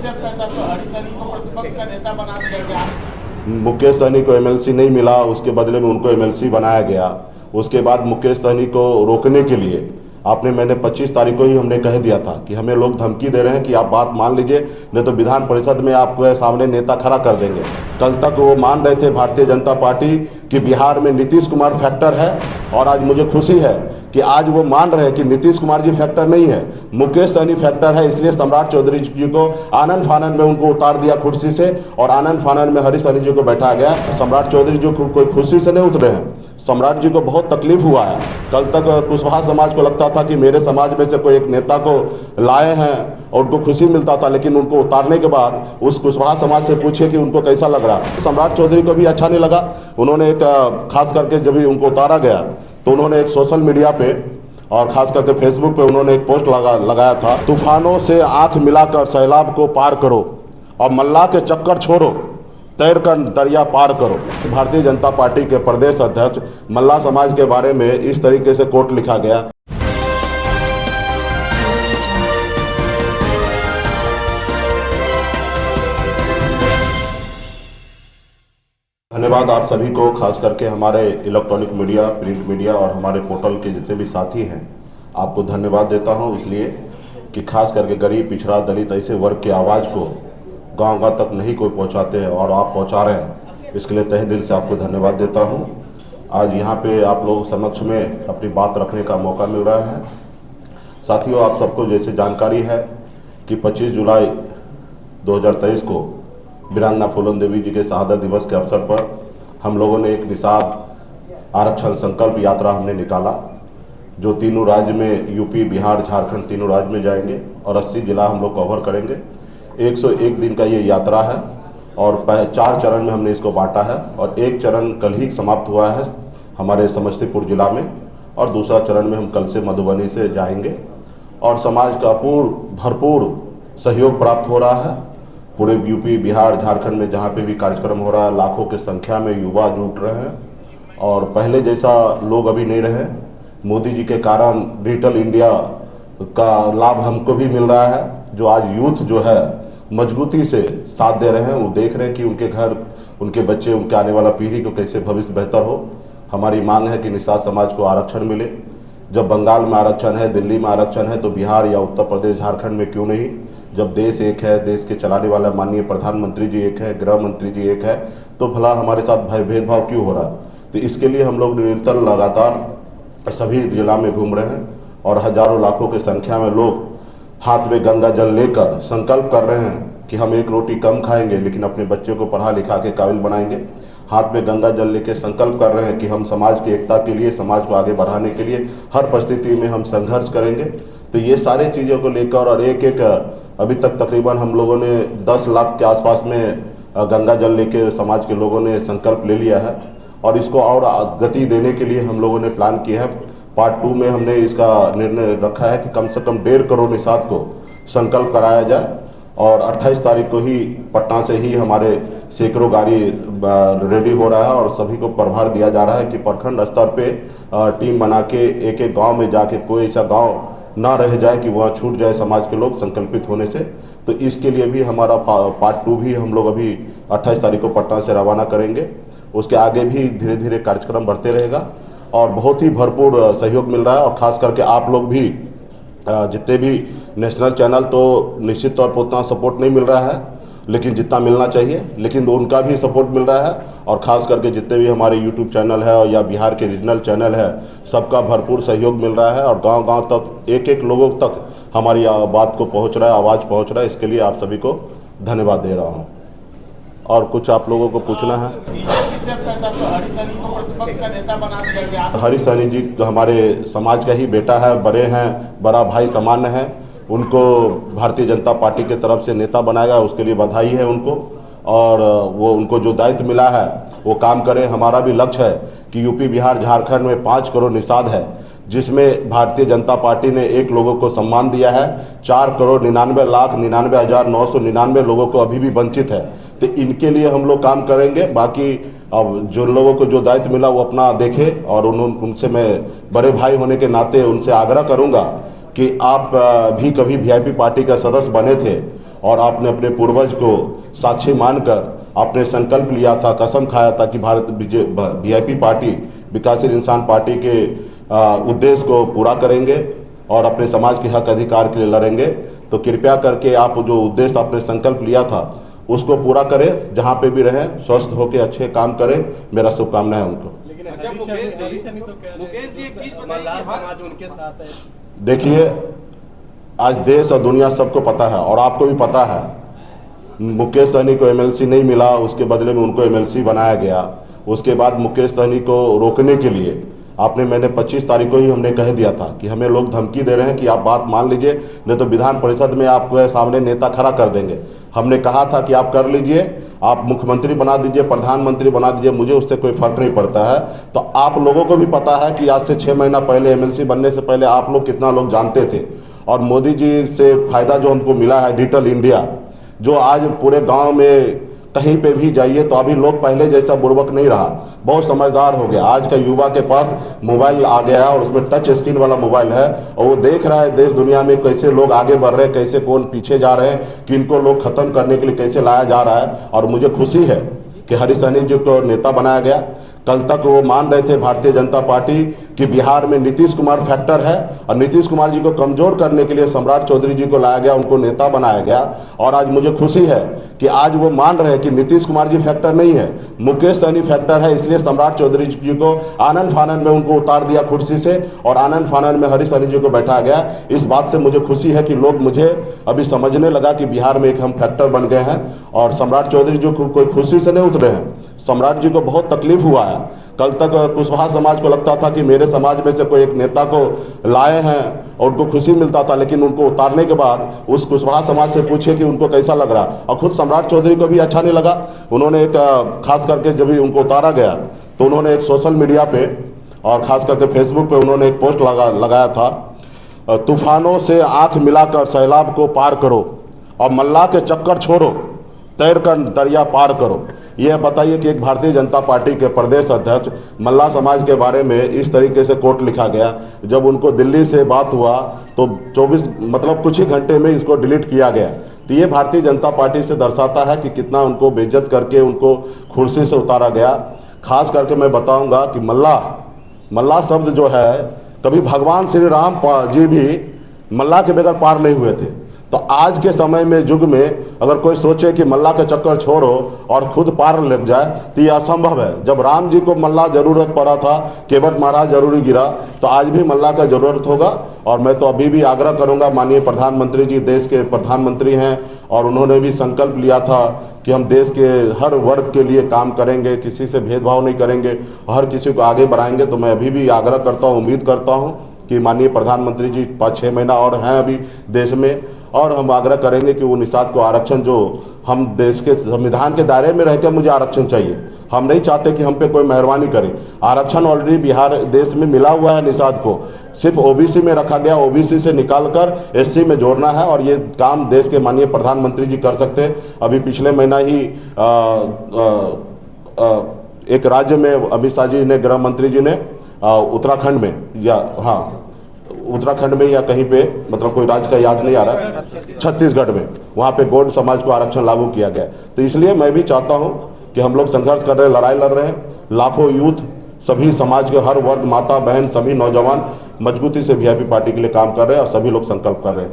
प्रतिपक्ष का नेता बना दिया गया। मुकेश सहनी को एमएलसी नहीं मिला, उसके बदले में उनको एमएलसी बनाया गया। उसके बाद मुकेश सहनी को रोकने के लिए मैंने 25 तारीख को ही हमने कह दिया था कि हमें लोग धमकी दे रहे हैं कि आप बात मान लीजिए, नहीं तो विधान परिषद में आपको सामने नेता खड़ा कर देंगे। कल तक वो मान रहे थे भारतीय जनता पार्टी कि बिहार में नीतीश कुमार फैक्टर है, और आज मुझे खुशी है कि आज वो मान रहे हैं कि नीतीश कुमार जी फैक्टर नहीं है, मुकेश सहनी फैक्टर है। इसलिए सम्राट चौधरी जी को आनन फानन में उनको उतार दिया कुर्सी से, और आनन फानन में हरी सहनी जी को बैठाया गया। सम्राट चौधरी जी कोई खुशी से नहीं उतरे हैं, सम्राट जी को बहुत तकलीफ हुआ है। कल तक कुशवाहा समाज को लगता था कि मेरे समाज में से कोई एक नेता को लाए हैं और उनको खुशी मिलता था, लेकिन उनको उतारने के बाद उस कुशवाहा समाज से पूछे कि उनको कैसा लग रहा। सम्राट चौधरी को भी अच्छा नहीं लगा। उन्होंने एक खास करके जब भी उनको उतारा गया तो उन्होंने एक सोशल मीडिया पे और खास करके फेसबुक पे उन्होंने एक पोस्ट लगाया था, तूफानों से आंख मिलाकर सैलाब को पार करो और मल्लाह के चक्कर छोड़ो, तैर कर दरिया पार करो। भारतीय जनता पार्टी के प्रदेश अध्यक्ष मल्लाह समाज के बारे में इस तरीके से कोट लिखा गया। धन्यवाद आप सभी को, खास करके हमारे इलेक्ट्रॉनिक मीडिया, प्रिंट मीडिया और हमारे पोर्टल के जितने भी साथी हैं, आपको धन्यवाद देता हूं, इसलिए कि खास करके गरीब, पिछड़ा, दलित ऐसे वर्ग की आवाज़ को गांव-गांव तक नहीं कोई पहुंचाते हैं और आप पहुंचा रहे हैं, इसके लिए तहे दिल से आपको धन्यवाद देता हूं। आज यहां पे आप लोग समक्ष में अपनी बात रखने का मौका मिल रहा है। साथियों, आप सबको जैसे जानकारी है कि 25 जुलाई 2023 को वीरांगना फूलन देवी जी के शहादत दिवस के अवसर पर हम लोगों ने एक निषाद आरक्षण संकल्प यात्रा हमने निकाला, जो तीनों राज्य में, यूपी, बिहार, झारखंड, तीनों राज्य में जाएंगे और 80 जिला हम लोग कवर करेंगे। 101 दिन का ये यात्रा है और 4 चरण में हमने इसको बांटा है, और एक चरण कल ही समाप्त हुआ है हमारे समस्तीपुर जिला में, और दूसरा चरण में हम कल से मधुबनी से जाएंगे। और समाज का भरपूर सहयोग प्राप्त हो रहा है। पूरे यूपी, बिहार, झारखंड में जहाँ पे भी कार्यक्रम हो रहा है, लाखों की संख्या में युवा जुट रहे हैं, और पहले जैसा लोग अभी नहीं रहे। मोदी जी के कारण डिजिटल इंडिया का लाभ हमको भी मिल रहा है, जो आज यूथ जो है मजबूती से साथ दे रहे हैं। वो देख रहे हैं कि उनके घर, उनके बच्चे, उनके आने वाला पीढ़ी को कैसे भविष्य बेहतर हो। हमारी मांग है कि निषाद समाज को आरक्षण मिले। जब बंगाल में आरक्षण है, दिल्ली में आरक्षण है, तो बिहार या उत्तर प्रदेश, झारखंड में क्यों नहीं? जब देश एक है, देश के चलाने वाला माननीय प्रधानमंत्री जी एक है, गृह मंत्री जी एक है, तो भला हमारे साथ भेदभाव क्यों हो रहा है? तो इसके लिए हम लोग निरंतर लगातार सभी जिला में घूम रहे हैं, और हजारों लाखों की संख्या में लोग हाथ में गंगा जल लेकर संकल्प कर रहे हैं कि हम एक रोटी कम खाएंगे, लेकिन अपने बच्चे को पढ़ा लिखा के काबिल बनाएंगे। हाथ में गंगा जल लेके संकल्प कर रहे हैं कि हम समाज की एकता के लिए, समाज को आगे बढ़ाने के लिए हर परिस्थिति में हम संघर्ष करेंगे। तो ये सारे चीज़ों को लेकर, और एक अभी तक तकरीबन हम लोगों ने 10 लाख के आसपास में गंगा जल लेके समाज के लोगों ने संकल्प ले लिया है, और इसको और गति देने के लिए हम लोगों ने प्लान किया है। पार्ट 2 में हमने इसका निर्णय रखा है कि कम से कम 1.5 करोड़ निषाद को संकल्प कराया जाए, और 28 तारीख को ही पटना से ही हमारे सैकड़ों गाड़ी रेडी हो रहा है, और सभी को प्रभार दिया जा रहा है कि प्रखंड स्तर पे टीम बना के एक एक गांव में जाके कोई ऐसा गांव ना रह जाए कि वहाँ छूट जाए समाज के लोग संकल्पित होने से। तो इसके लिए भी हमारा पार्ट 2 भी हम लोग अभी 28 तारीख को पटना से रवाना करेंगे। उसके आगे भी धीरे धीरे कार्यक्रम बढ़ते रहेगा, और बहुत ही भरपूर सहयोग मिल रहा है। और ख़ास करके आप लोग भी, जितने भी नेशनल चैनल, तो निश्चित तौर पर उतना सपोर्ट नहीं मिल रहा है, लेकिन जितना मिलना चाहिए, लेकिन उनका भी सपोर्ट मिल रहा है। और ख़ास करके जितने भी हमारे यूट्यूब चैनल है या बिहार के रीजनल चैनल है, सबका भरपूर सहयोग मिल रहा है, और गांव-गांव तक, एक एक लोगों तक हमारी बात को पहुंच रहा है, आवाज़ पहुंच रहा है। इसके लिए आप सभी को धन्यवाद दे रहा हूं। और कुछ आप लोगों को पूछना है? हरी सहनी जी हमारे समाज का ही बेटा है, बड़े हैं, बड़ा भाई सामान्य है। उनको भारतीय जनता पार्टी के तरफ से नेता बनाया गया, उसके लिए बधाई है उनको, और वो उनको जो दायित्व मिला है वो काम करें। हमारा भी लक्ष्य है कि यूपी, बिहार, झारखंड में 5 करोड़ निषाद है, जिसमें भारतीय जनता पार्टी ने एक लोगों को सम्मान दिया है। 4,99,99,999 लोगों को अभी भी वंचित है। तो इनके लिए हम लोग काम करेंगे। बाकी अब जो लोगों को जो दायित्व मिला वो अपना देखें, और उनसे मैं बड़े भाई होने के नाते उनसे आग्रह करूंगा कि आप भी कभी वीआईपी पार्टी का सदस्य बने थे, और आपने अपने पूर्वज को साक्षी मानकर आपने संकल्प लिया था, कसम खाया था कि भारत वीआईपी पार्टी, विकासशील इंसान पार्टी के उद्देश्य को पूरा करेंगे और अपने समाज के हक अधिकार के लिए लड़ेंगे। तो कृपया करके आप जो उद्देश्य आपने संकल्प लिया था उसको पूरा करें, जहाँ पे भी रहें स्वस्थ होकर अच्छे काम करें। मेरा शुभकामना है उनको। लेकिन मुकेश जी एक चीज बताइए कि समाज उनके साथ है। देखिए, आज देश और दुनिया सबको पता है और आपको भी पता है, मुकेश सहनी को एमएलसी नहीं मिला, उसके बदले में उनको एमएलसी बनाया गया। उसके बाद मुकेश सहनी को रोकने के लिए मैंने 25 तारीख को ही हमने कह दिया था कि हमें लोग धमकी दे रहे हैं कि आप बात मान लीजिए, नहीं तो विधान परिषद में आपको सामने नेता खड़ा कर देंगे। हमने कहा था कि आप कर लीजिए, आप मुख्यमंत्री बना दीजिए, प्रधानमंत्री बना दीजिए, मुझे उससे कोई फर्क नहीं पड़ता है। तो आप लोगों को भी पता है कि आज से 6 महीना पहले एमएलसी बनने से पहले आप लोग कितना लोग जानते थे। और मोदी जी से फ़ायदा जो हमको मिला है, डिजिटल इंडिया, जो आज पूरे गाँव में कहीं पे भी जाइए तो अभी लोग पहले जैसा बुड़बक नहीं रहा, बहुत समझदार हो गया। आज का युवा के पास मोबाइल आ गया और उसमें टच स्क्रीन वाला मोबाइल है और वो देख रहा है देश दुनिया में कैसे लोग आगे बढ़ रहे हैं, कैसे कौन पीछे जा रहे हैं, किनको लोग ख़त्म करने के लिए कैसे लाया जा रहा है। और मुझे खुशी है कि हरीश सहनी जी को नेता बनाया गया। कल तक वो मान रहे थे भारतीय जनता पार्टी कि बिहार में नीतीश कुमार फैक्टर है और नीतीश कुमार जी को कमज़ोर करने के लिए सम्राट चौधरी जी को लाया गया, उनको नेता बनाया गया। और आज मुझे खुशी है कि आज वो मान रहे हैं कि नीतीश कुमार जी फैक्टर नहीं है, मुकेश सहनी फैक्टर है। इसलिए सम्राट चौधरी जी को आनन फानन में उनको उतार दिया कुर्सी से और आनन फानन में हरीश सहनी जी को बैठाया गया। इस बात से मुझे खुशी है कि लोग मुझे अभी समझने लगा कि बिहार में एक हम फैक्टर बन गए हैं। और सम्राट चौधरी जी को कोई खुशी से नहीं उतरे हैं, सम्राट जी को बहुत तकलीफ हुआ है। कल तक कुशवाहा समाज को लगता था कि मेरे समाज में से कोई एक नेता को लाए हैं और उनको खुशी मिलता था, लेकिन उनको उतारने के बाद उस कुशवाहा समाज से पूछे कि उनको कैसा लग रहा, और खुद सम्राट चौधरी को भी अच्छा नहीं लगा। उन्होंने एक खास करके जब भी उनको उतारा गया तो उन्होंने एक सोशल मीडिया पे और ख़ास करके फेसबुक पे उन्होंने एक पोस्ट लगाया था, तूफानों से आँख मिलाकर सैलाब को पार करो और मल्लाह के चक्कर छोड़ो, तैर कर दरिया पार करो। यह बताइए कि एक भारतीय जनता पार्टी के प्रदेश अध्यक्ष मल्लाह समाज के बारे में इस तरीके से कोट लिखा गया। जब उनको दिल्ली से बात हुआ तो 24 मतलब कुछ ही घंटे में इसको डिलीट किया गया। तो ये भारतीय जनता पार्टी से दर्शाता है कि कितना उनको बेइज्जत करके उनको कुर्सी से उतारा गया। खास करके मैं बताऊंगा कि मल्लाह शब्द जो है, कभी भगवान श्री राम जी भी मल्लाह के बगैर पार नहीं हुए थे। तो आज के समय में युग में अगर कोई सोचे कि मल्लाह का चक्कर छोड़ो और खुद पार लग जाए तो ये असंभव है। जब राम जी को मल्लाह जरूरत पड़ा था, केवट महाराज जरूरी गिरा, तो आज भी मल्लाह का ज़रूरत होगा। और मैं तो अभी भी आग्रह करूंगा, माननीय प्रधानमंत्री जी देश के प्रधानमंत्री हैं और उन्होंने भी संकल्प लिया था कि हम देश के हर वर्ग के लिए काम करेंगे, किसी से भेदभाव नहीं करेंगे, हर किसी को आगे बढ़ाएंगे। तो मैं अभी भी आग्रह करता हूँ, उम्मीद करता हूँ कि माननीय प्रधानमंत्री जी 5-6 महीना और हैं अभी देश में, और हम आग्रह करेंगे कि वो निषाद को आरक्षण, जो हम देश के संविधान के दायरे में रहकर मुझे आरक्षण चाहिए, हम नहीं चाहते कि हम पे कोई मेहरबानी करे। आरक्षण ऑलरेडी बिहार देश में मिला हुआ है, निषाद को सिर्फ ओबीसी में रखा गया, ओबीसी से निकालकर एससी में जोड़ना है और ये काम देश के माननीय प्रधानमंत्री जी कर सकते हैं। अभी पिछले महीना ही एक राज्य में अमित शाह जी ने, गृह मंत्री जी ने उत्तराखंड में उत्तराखंड में या कहीं पे, मतलब कोई राज्य का याद नहीं आ रहा, छत्तीसगढ़ में, वहाँ पे गौड़ समाज को आरक्षण लागू किया गया। तो इसलिए मैं भी चाहता हूँ कि हम लोग संघर्ष कर रहे हैं, लड़ाई लड़ रहे हैं। लाखों यूथ, सभी समाज के हर वर्ग, माता बहन, सभी नौजवान मजबूती से वीआईपी पार्टी के लिए काम कर रहे हैं और सभी लोग संकल्प कर रहे हैं।